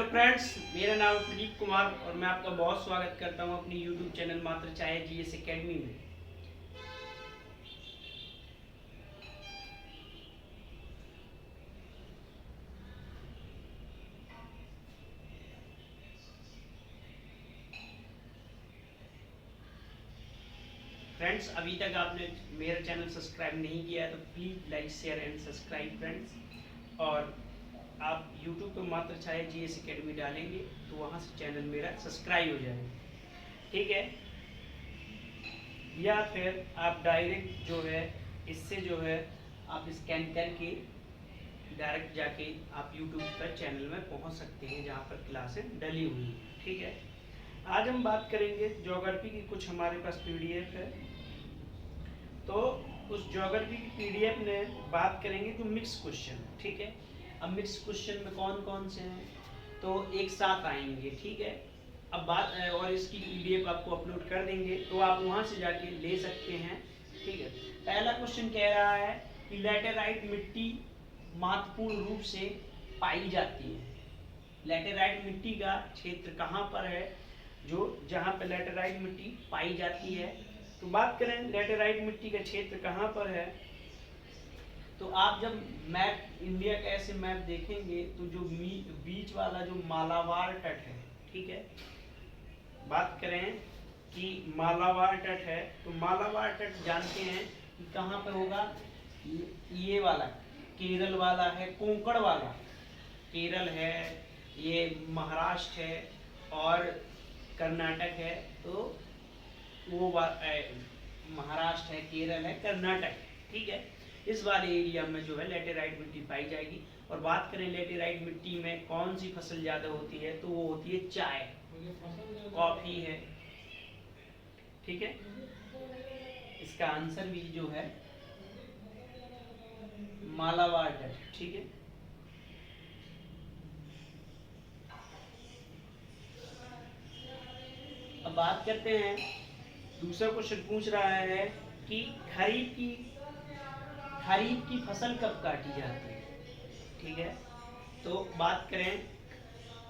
Friends, मेरा नाम है प्रदीप कुमार और मैं आपका बहुत स्वागत करता हूं अपनी यूट्यूब चैनल मात्र चाहे जीएस एकेडमी में। फ्रेंड्स, अभी तक आपने मेरा चैनल सब्सक्राइब नहीं किया है तो please like share and subscribe friends. और आप यूट्यूब पर मात्र चाहे जीएस एकेडमी डालेंगे तो वहाँ से चैनल मेरा सब्सक्राइब हो जाएगा, ठीक है। या फिर आप डायरेक्ट जो है इससे जो है आप स्कैन करके डायरेक्ट जाके आप यूट्यूब पर चैनल में पहुंच सकते हैं जहां पर क्लासें डली हुई हैं, ठीक है। आज हम बात करेंगे ज्योग्राफी की, कुछ हमारे पास पीडीएफ है तो उस ज्योग्राफी की पीडीएफ में बात करेंगे जो मिक्स क्वेश्चन, ठीक है। अब मिक्स क्वेश्चन में कौन कौन से हैं तो एक साथ आएंगे, ठीक है। अब बात और इसकी पीडीएफ आपको अपलोड कर देंगे तो आप वहां से जाके ले सकते हैं, ठीक है। पहला क्वेश्चन कह रहा है कि लैटेराइट मिट्टी महत्वपूर्ण रूप से पाई जाती है। लैटेराइट मिट्टी का क्षेत्र कहाँ पर है, जो जहाँ पर लैटेराइट मिट्टी पाई जाती है। तो बात करें लैटेराइट मिट्टी का क्षेत्र कहाँ पर है, तो आप जब मैप इंडिया का ऐसे मैप देखेंगे तो जो बीच वाला जो मालाबार तट है, ठीक है। बात करें कि मालाबार तट है तो मालाबार तट जानते हैं कि कहाँ पे होगा, ये वाला केरल वाला है, कोंकण वाला केरल है, ये महाराष्ट्र है और कर्नाटक है। तो वो महाराष्ट्र है, केरल है, कर्नाटक है, ठीक है। इस वाले एरिया में जो है लैटेराइट मिट्टी पाई जाएगी। और बात करें लैटेराइट मिट्टी में कौन सी फसल ज्यादा होती है तो वो होती है चाय, कॉफी है, ठीक है। इसका आंसर भी जो है मालाबार तट, ठीक है। अब बात करते हैं, दूसरा क्वेश्चन पूछ रहा है कि खरीफ की फसल कब काटी जाती है, ठीक है। तो बात करें,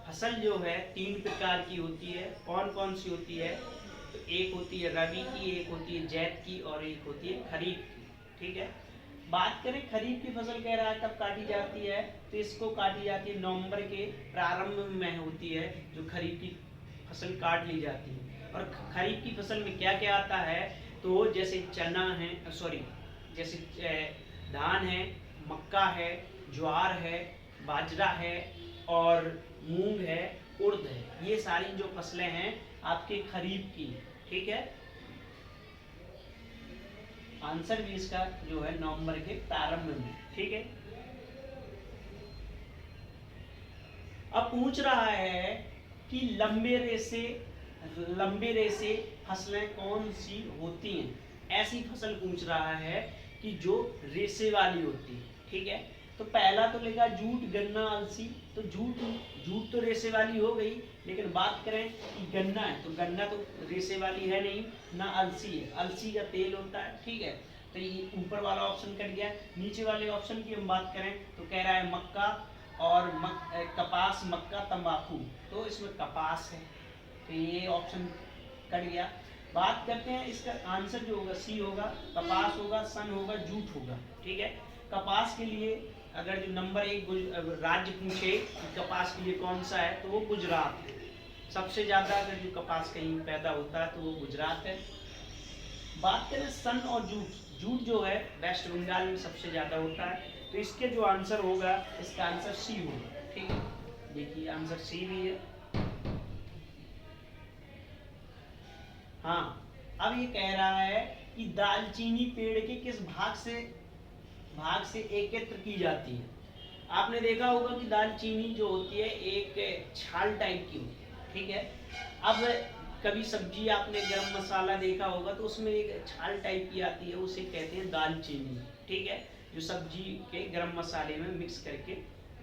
फसल जो है 3 प्रकार की होती है। कौन कौन सी होती है, तो एक होती है रबी की, एक होती है जैद की और एक होती है खरीफ की, ठीक है। बात करें खरीफ की फसल कह रहा है कब काटी जाती है, तो इसको काटी जाती है नवंबर के प्रारंभ में होती है जो खरीफ की फसल काट ली जाती है। और खरीफ की फसल में क्या क्या आता है, तो जैसे चना है, सॉरी जैसे धान है, मक्का है, ज्वार है, बाजरा है और मूंग है, उड़द है। ये सारी जो फसलें हैं आपके खरीफ की, ठीक है। आंसर भी इसका जो है नवंबर के प्रारंभ में, ठीक है। अब पूछ रहा है कि लंबे रेसे फसलें कौन सी होती हैं। ऐसी फसल पूछ रहा है कि जो रेसे वाली होती है, ठीक है। तो पहला तो लिखा जूट, गन्ना, अलसी। तो जूट तो रेसे वाली हो गई, लेकिन बात करें कि गन्ना है तो गन्ना तो रेसे वाली है नहीं, ना अलसी है, अलसी का तेल होता है, ठीक है। तो ये ऊपर वाला ऑप्शन कट गया। नीचे वाले ऑप्शन की हम बात करें तो कह रहा है मक्का और कपास, मक्का, तंबाकू। तो इसमें कपास है, तो ये ऑप्शन कट गया। बात करते हैं इसका आंसर जो होगा सी होगा, कपास होगा, सन होगा, जूट होगा, ठीक है। कपास के लिए अगर जो नंबर 1 राज्य पूछे कि कपास के लिए कौन सा है तो वो गुजरात है। सबसे ज्यादा अगर जो कपास कहीं पैदा होता है तो वो गुजरात है। बात करें सन और जूट जो है वेस्ट बंगाल में सबसे ज्यादा होता है। तो इसके जो आंसर होगा, इसका आंसर सी होगा, ठीक है। देखिए आंसर सी भी है। हाँ, अब ये कह रहा है कि दालचीनी पेड़ के किस भाग से एकत्र की जाती है। आपने देखा होगा कि दालचीनी जो होती है एक छाल टाइप की होती है, ठीक है। अब कभी सब्जी आपने गरम मसाला देखा होगा तो उसमें एक छाल टाइप की आती है, उसे कहते हैं दालचीनी, ठीक है। जो सब्जी के गरम मसाले में मिक्स करके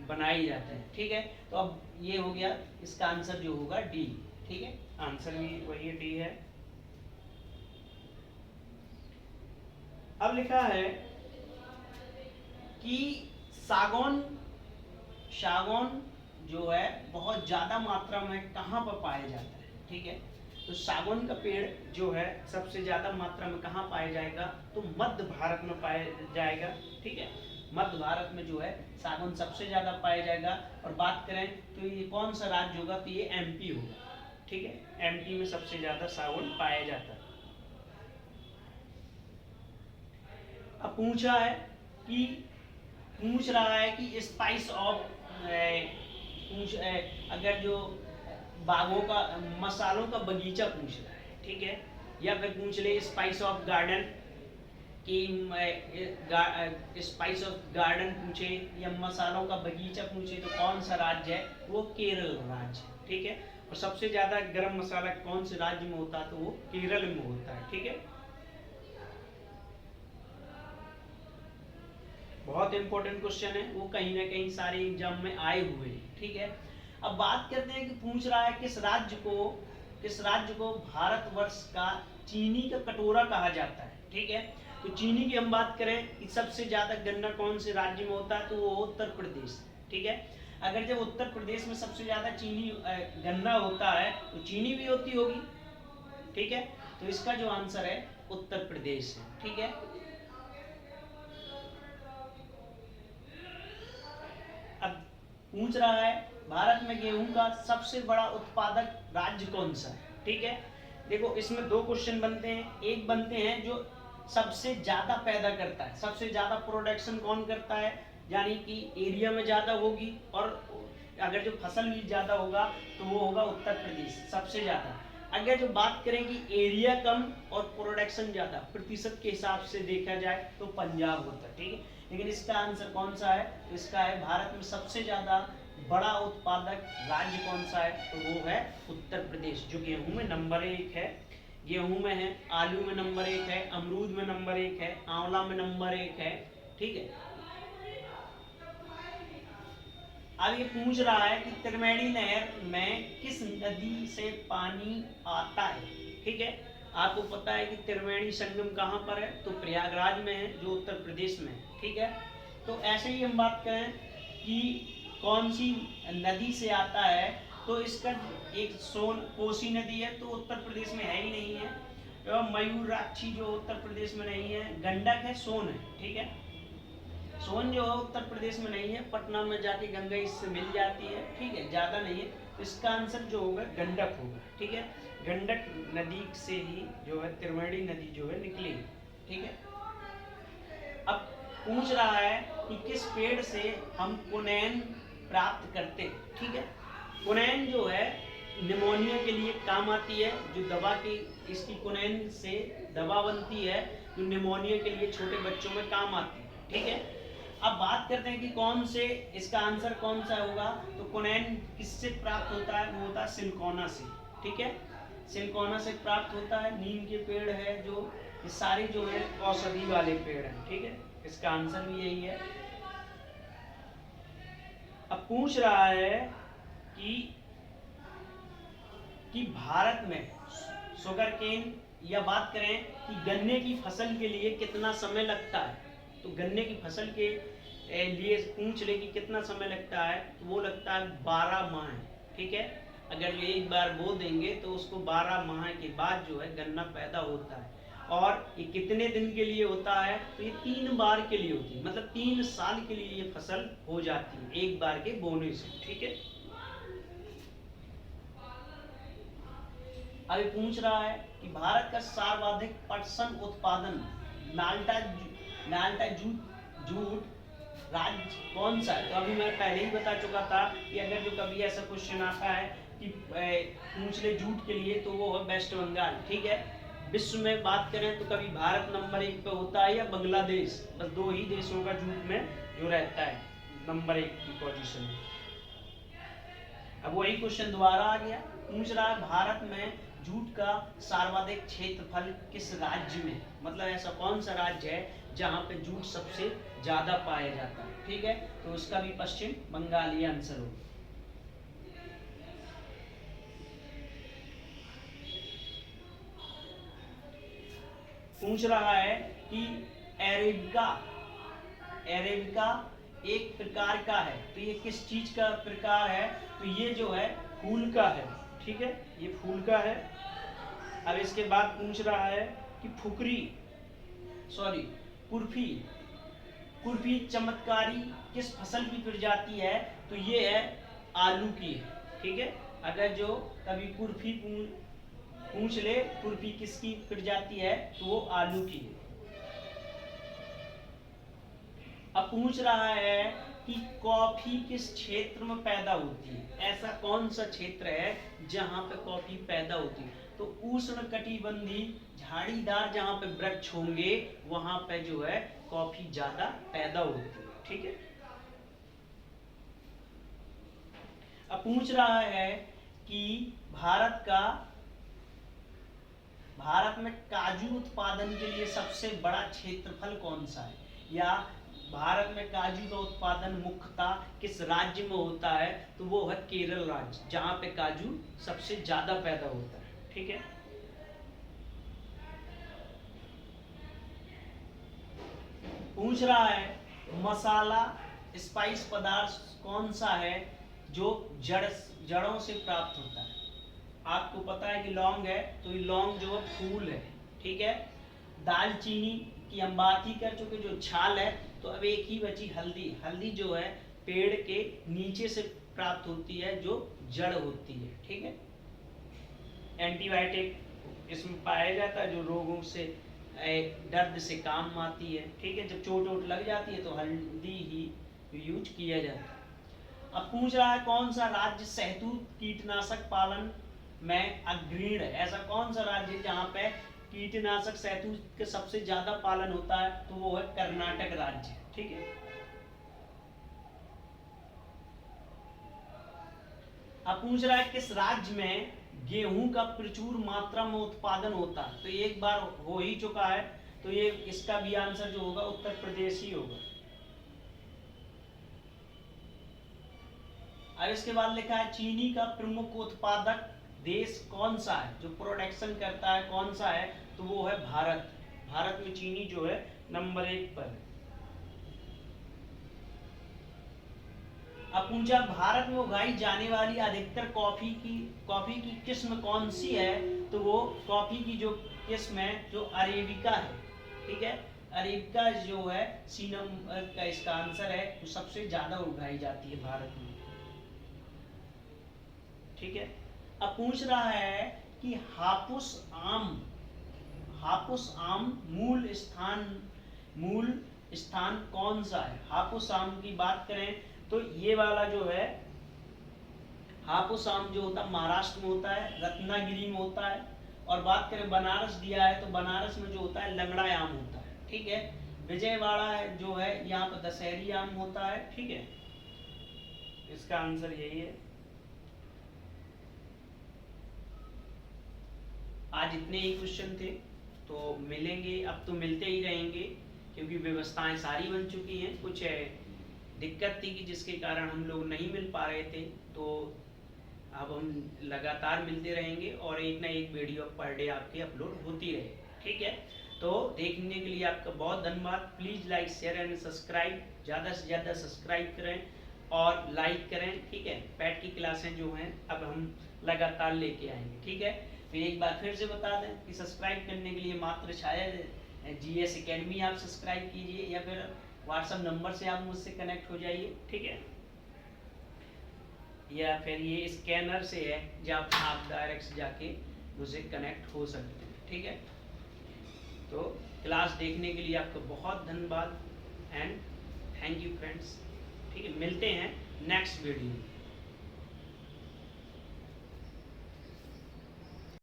बनाई जाते हैं, ठीक है। तो अब ये हो गया, इसका आंसर जो होगा डी, ठीक है। आंसर भी वही डी है। अब लिखा है कि सागौन जो है बहुत ज्यादा मात्रा में कहाँ पर पाया जाता है, ठीक है। तो सागौन का पेड़ जो है सबसे ज्यादा मात्रा में कहाँ पाया जाएगा, तो मध्य भारत में पाया जाएगा, ठीक है। मध्य भारत में जो है सागौन सबसे ज्यादा पाया जाएगा। और बात करें तो ये कौन सा राज्य होगा, तो ये एमपी होगा, ठीक है। एमपी में सबसे ज्यादा सागौन पाया जाता है। अब पूछ रहा है कि स्पाइस ऑफ, अगर जो बागों का मसालों का बगीचा पूछ रहा है, ठीक है। या फिर पूछ ले स्पाइस ऑफ गार्डन कि स्पाइस ऑफ गार्डन पूछे या मसालों का बगीचा पूछे, तो कौन सा राज्य है, वो केरल राज्य, ठीक है। और सबसे ज्यादा गरम मसाला कौन से राज्य में होता है, तो वो केरल में होता है, ठीक है। बहुत इंपॉर्टेंट क्वेश्चन है, वो कहीं ना कहीं सारे एग्जाम में आए हुए हैं, ठीक है। अब बात करते हैं कि पूछ रहा है किस राज्य को भारतवर्ष का चीनी का कटोरा कहा जाता है, ठीक है। तो चीनी की हम बात करें कि सबसे ज्यादा गन्ना कौन से राज्य में होता है, तो वो उत्तर प्रदेश, ठीक है। अगर जब उत्तर प्रदेश में सबसे ज्यादा चीनी गन्ना होता है तो चीनी भी होती होगी, ठीक है। तो इसका जो आंसर है उत्तर प्रदेश है, ठीक है। अब पूछ रहा है भारत में गेहूं का सबसे बड़ा उत्पादक राज्य कौन सा है, ठीक है। देखो इसमें दो क्वेश्चन बनते हैं, एक बनते हैं जो सबसे ज्यादा पैदा करता है, सबसे ज्यादा प्रोडक्शन कौन करता है, यानी कि एरिया में ज्यादा होगी, और अगर जो फसल भी ज्यादा होगा तो वो होगा उत्तर प्रदेश सबसे ज्यादा। अगर जो बात करें कि एरिया कम और प्रोडक्शन ज्यादा प्रतिशत के हिसाब से देखा जाए तो पंजाब होता है, ठीक है। लेकिन इसका आंसर कौन सा है, तो इसका है भारत में सबसे ज्यादा बड़ा उत्पादक राज्य कौन सा है, तो वो है उत्तर प्रदेश, जो गेहूं में नंबर 1 है। गेहूं में है, आलू में नंबर 1 है, अमरूद में नंबर 1 है, आंवला में नंबर 1 है, ठीक है। अब ये पूछ रहा है कि त्रिवेणी नहर में किस नदी से पानी आता है, ठीक है। आपको पता है कि त्रिवेणी संगम कहाँ पर है, तो प्रयागराज में है, जो उत्तर प्रदेश में है, ठीक है। तो ऐसे ही हम बात करें कि कौन सी नदी से आता है, तो इसका एक कोसी नदी है, तो उत्तर प्रदेश में है ही नहीं है। मयूराक्षी जो उत्तर प्रदेश में नहीं है, गंडक है, सोन है, ठीक है। सोन जो है उत्तर प्रदेश में नहीं है, पटना में जाके गंगा इससे मिल जाती है, ठीक है, ज्यादा नहीं है। तो इसका आंसर जो होगा गंडक होगा, ठीक है। गंडक नदी से ही जो है त्रिवेणी नदी जो है निकली, ठीक है। अब पूछ रहा है कि किस पेड़ से हम कुनैन प्राप्त करते, ठीक है। कुनैन जो है निमोनिया के लिए काम आती है, जो दवा की इसकी कुनैन से दवा बनती है, जो निमोनिया के लिए छोटे बच्चों में काम आती है, ठीक है। अब बात करते हैं कि कौन से, इसका आंसर कौन सा होगा, तो कुनैन किससे प्राप्त होता है, वो होता है सिनकोना से, ठीक है। सिनकोना से प्राप्त होता है, नीम के पेड़ है, जो ये सारे जो है औषधि वाले पेड़ हैं, ठीक है। इसका आंसर भी यही है। अब पूछ रहा है कि भारत में शुगर केन, या बात करें कि गन्ने की फसल के लिए कितना समय लगता है, तो गन्ने की फसल के लिए पूछ ले कि कितना समय लगता है, तो वो लगता है 12 माह, ठीक है। अगर ये एक बार बो देंगे तो उसको 12 माह के बाद जो है गन्ना पैदा होता है। और ये कितने दिन के लिए होता है, तो ये 3 बार के लिए होती है, मतलब 3 साल के लिए ये फसल हो जाती है एक बार के बोने से, ठीक है। अभी पूछ रहा है कि भारत का सर्वाधिक पटसन उत्पादन नाल्टा जूट राज्य कौन सा है, तो अभी मैं पहले ही बता चुका था कि अगर जो कभी ऐसा क्वेश्चन आता है कि पूछ ले जूट के लिए, तो वो है वेस्ट बंगाल, ठीक है। विश्व में बात करें तो कभी भारत नंबर 1 पे होता है या बांग्लादेश, बस 2 ही देशों का जूट में जो रहता है नंबर 1 की पोजीशन में। अब वही क्वेश्चन दोबारा आ गया, पूछ रहा है भारत में जूट का सर्वाधिक क्षेत्रफल किस राज्य में, मतलब ऐसा कौन सा राज्य है जहां पे जूट सबसे ज्यादा पाया जाता है, ठीक है। तो उसका भी पश्चिम बंगाल ही आंसर होगा। पूछ रहा है कि अरेबिका एक प्रकार का है। तो ये किस चीज का प्रकार है? तो ये जो है फूल का है, ठीक है, ये फूल का है। अब इसके बाद पूछ रहा है कि कुर्फी कुर्फी चमत्कारी किस फसल की प्रजाति है? तो ये है आलू की है, ठीक है। अगर जो कभी कुर्फी पूछ ले कुर्फी किसकी प्रजाति है, तो वो आलू की है। अब पूछ रहा है कि कॉफी किस क्षेत्र में पैदा होती है? ऐसा कौन सा क्षेत्र है जहां पे कॉफी पैदा होती है? तो उष्ण कटिबंधीय झाड़ीदार जहां पे वृक्ष होंगे वहां पे जो है कॉफी ज्यादा पैदा होती है, ठीक है। अब पूछ रहा है कि भारत में काजू उत्पादन के लिए सबसे बड़ा क्षेत्रफल कौन सा है? या भारत में काजू का उत्पादन मुख्यतः किस राज्य में होता है? तो वो है केरल राज्य, जहां पे काजू सबसे ज्यादा पैदा होता है, ठीक है। पूछ रहा है मसाला स्पाइस पदार्थ कौन सा है जो जड़ों से प्राप्त होता है? आपको पता है कि लौंग है, तो ये लौंग जो है फूल है, ठीक है। दालचीनी की हम बात ही कर चुके, जो छाल है। तो अब एक ही बची हल्दी। हल्दी जो है पेड़ के नीचे से प्राप्त होती है, जो जड़ होती है, ठीक है। एंटीबायोटिक इसमें पाया जाता है, जो रोगों से दर्द से काम आती है, ठीक है। जब चोट वोट लग जाती है तो हल्दी ही यूज किया जाता है। अब पूछ रहा है कौन सा राज्य शहतूत कीटनाशक पालन में अग्रणी है? ऐसा कौन सा राज्य है जहाँ पे कीटनाशक शहतूत का सबसे ज्यादा पालन होता है? तो वो है कर्नाटक राज्य, ठीक है। अब पूछ रहा है किस राज्य में गेहूं का प्रचुर मात्रा में उत्पादन होता है? तो एक बार हो ही चुका है, तो ये इसका भी आंसर जो होगा उत्तर प्रदेश ही होगा। अब इसके बाद लिखा है चीनी का प्रमुख उत्पादक देश कौन सा है? जो प्रोडक्शन करता है कौन सा है? तो वो है भारत। भारत में चीनी जो है नंबर 1 पर है। अब पूछा भारत में उगाई जाने वाली अधिकतर कॉफी की किस्म कौन सी है? तो वो कॉफी की जो किस्म है जो अरेबिका है, ठीक है। अरेबिका जो है सी नंबर का इसका आंसर है, तो सबसे ज्यादा उगाई जाती है भारत में, ठीक है। अब पूछ रहा है कि हापुस आम मूल स्थान कौन सा है? हापुस आम की बात करें तो ये वाला जो है हापुस आम जो होता है महाराष्ट्र में होता है, रत्नागिरी में होता है। और बात करें बनारस दिया है, तो बनारस में जो होता है लंगड़ा आम होता है, ठीक है। विजयवाड़ा है जो है यहाँ पर दशहरी आम होता है, ठीक है। इसका आंसर यही है। आज इतने ही क्वेश्चन थे, तो मिलेंगे, अब तो मिलते ही रहेंगे क्योंकि व्यवस्थाएं सारी बन चुकी हैं। कुछ दिक्कत थी कि जिसके कारण हम लोग नहीं मिल पा रहे थे, तो अब हम लगातार मिलते रहेंगे और एक ना एक वीडियो पर डे आपकी अपलोड होती रहे, ठीक है। तो देखने के लिए आपका बहुत धन्यवाद। Please like share and subscribe, ज़्यादा से ज़्यादा सब्सक्राइब करें और लाइक करें, ठीक है। पैट की क्लासें जो हैं अब हम लगातार लेके आएंगे, ठीक है। तो एक बार फिर से बता दें कि सब्सक्राइब करने के लिए मात्र शायद GS अकेडमी आप सब्सक्राइब कीजिए या फिर व्हाट्सएप नंबर से आप मुझसे कनेक्ट हो जाइए, ठीक है। या फिर ये स्कैनर से है जब आप डायरेक्ट जाके मुझसे कनेक्ट हो सकते हैं, ठीक है। तो क्लास देखने के लिए आपका बहुत धन्यवाद एंड थैंक यू फ्रेंड्स, ठीक है। मिलते हैं नेक्स्ट वीडियो में।